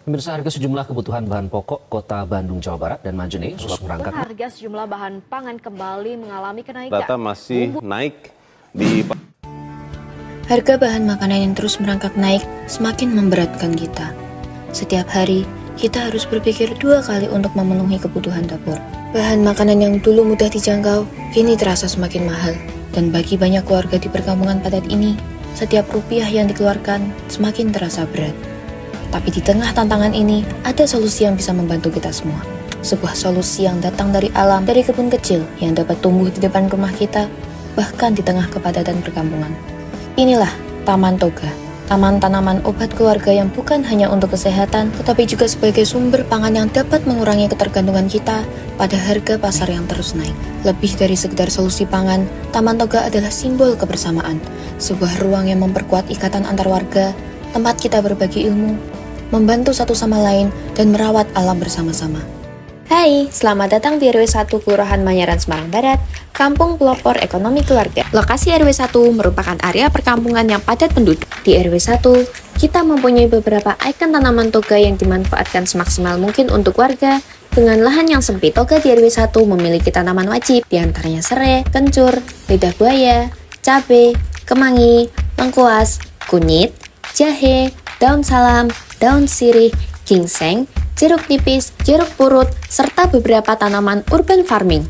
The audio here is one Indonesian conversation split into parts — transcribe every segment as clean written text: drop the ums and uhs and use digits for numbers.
Pemirsa, harga sejumlah kebutuhan bahan pokok Kota Bandung, Jawa Barat dan Majene terus merangkak. Harga sejumlah bahan pangan kembali mengalami kenaikan. Data masih naik di Harga bahan makanan yang terus merangkak naik semakin memberatkan kita. Setiap hari, kita harus berpikir 2 kali untuk memenuhi kebutuhan dapur. Bahan makanan yang dulu mudah dijangkau, kini terasa semakin mahal. Dan bagi banyak keluarga di perkampungan padat ini, setiap rupiah yang dikeluarkan semakin terasa berat. Tapi di tengah tantangan ini, ada solusi yang bisa membantu kita semua. Sebuah solusi yang datang dari alam, dari kebun kecil yang dapat tumbuh di depan rumah kita, bahkan di tengah kepadatan perkampungan. Inilah Taman Toga, taman tanaman obat keluarga yang bukan hanya untuk kesehatan, tetapi juga sebagai sumber pangan yang dapat mengurangi ketergantungan kita pada harga pasar yang terus naik. Lebih dari sekedar solusi pangan, Taman Toga adalah simbol kebersamaan, sebuah ruang yang memperkuat ikatan antar warga, tempat kita berbagi ilmu, membantu satu sama lain, dan merawat alam bersama-sama. Hai, selamat datang di RW 1 Kelurahan Manyaran, Semarang Barat, Kampung Pelopor Ekonomi Keluarga. Lokasi RW 1 merupakan area perkampungan yang padat penduduk. Di RW 1, kita mempunyai beberapa ikon tanaman toga yang dimanfaatkan semaksimal mungkin untuk warga. Dengan lahan yang sempit, toga di RW 1 memiliki tanaman wajib, diantaranya serai, kencur, lidah buaya, cabai, kemangi, lengkuas, kunyit, jahe, daun salam, daun sirih, ginseng, jeruk nipis, jeruk purut, serta beberapa tanaman urban farming.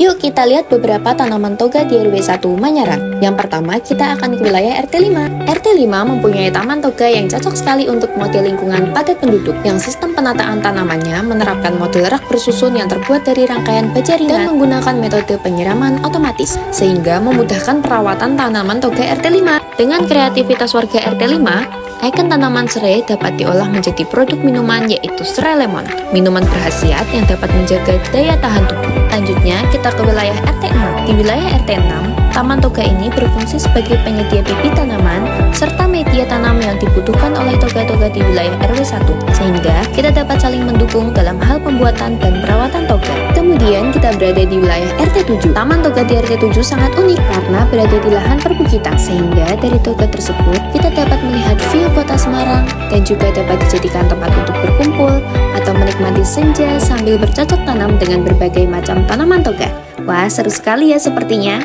Yuk kita lihat beberapa tanaman toga di RW 1 Manyaran. Yang pertama, kita akan ke wilayah RT 5. RT 5 mempunyai taman toga yang cocok sekali untuk model lingkungan padat penduduk, yang sistem penataan tanamannya menerapkan model rak bersusun yang terbuat dari rangkaian baja ringan dan menggunakan metode penyiraman otomatis, sehingga memudahkan perawatan tanaman toga RT 5. Dengan kreativitas warga RT 5, ikon tanaman serai dapat diolah menjadi produk minuman, yaitu serai lemon, minuman berkhasiat yang dapat menjaga daya tahan tubuh. Selanjutnya, kita ke wilayah RT 6. Di wilayah RT 6, Taman Toga ini berfungsi sebagai penyedia bibit tanaman serta media tanam yang dibutuhkan oleh toga-toga di wilayah RW 1, sehingga kita dapat saling mendukung dalam hal pembuatan dan perawatan toga. Kemudian kita berada di wilayah RT 7. Taman Toga di RT 7 sangat unik karena berada di lahan perbukitan, sehingga dari toga tersebut kita dapat melihat view kota Semarang dan juga dapat dijadikan tempat untuk berkumpul atau menikmati senja sambil bercocok tanam dengan berbagai macam tanaman toga. Wah, seru sekali ya sepertinya.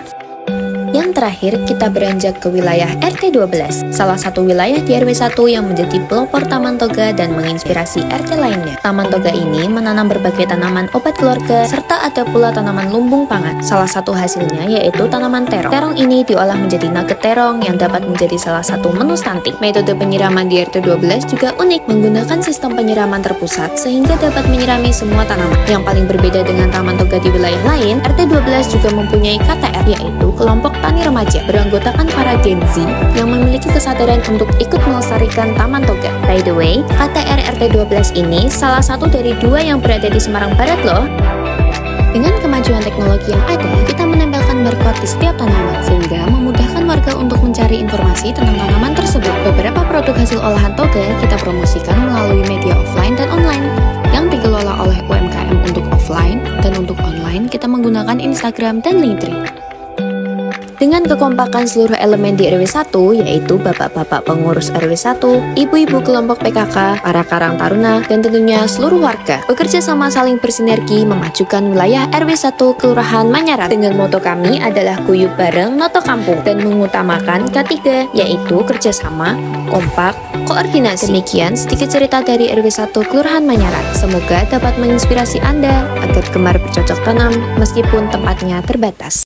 Yang terakhir, kita beranjak ke wilayah RT 12, salah satu wilayah di RW 1 yang menjadi pelopor Taman Toga dan menginspirasi RT lainnya. Taman Toga ini menanam berbagai tanaman obat keluarga, serta ada pula tanaman lumbung pangan. Salah satu hasilnya yaitu tanaman terong. Terong ini diolah menjadi nugget terong yang dapat menjadi salah satu menu stunting. Metode penyiraman di RT 12 juga unik, menggunakan sistem penyiraman terpusat sehingga dapat menyirami semua tanaman. Yang paling berbeda dengan Taman Toga di wilayah lain, RT 12 juga mempunyai KTR, yaitu kelompok tani remaja, beranggotakan para Gen Z yang memiliki kesadaran untuk ikut melestarikan Taman Toga. By the way, KTR RT 12 ini salah satu dari 2 yang berada di Semarang Barat loh. Dengan kemajuan teknologi yang ada, kita menempelkan barcode di setiap tanaman, sehingga memudahkan warga untuk mencari informasi tentang tanaman tersebut. Beberapa produk hasil olahan toga kita promosikan melalui media offline dan online, yang dikelola oleh UMKM untuk offline, dan untuk online kita menggunakan Instagram dan Linktree. Dengan kekompakan seluruh elemen di RW 1, yaitu bapak-bapak pengurus RW 1, ibu-ibu kelompok PKK, para karang taruna, dan tentunya seluruh warga, bekerja sama saling bersinergi memajukan wilayah RW 1 Kelurahan Manyaran. Dengan moto kami adalah guyup bareng noto kampung, dan mengutamakan K3, yaitu kerjasama, kompak, koordinasi. Demikian sedikit cerita dari RW 1 Kelurahan Manyaran. Semoga dapat menginspirasi Anda agar gemar bercocok tanam meskipun tempatnya terbatas.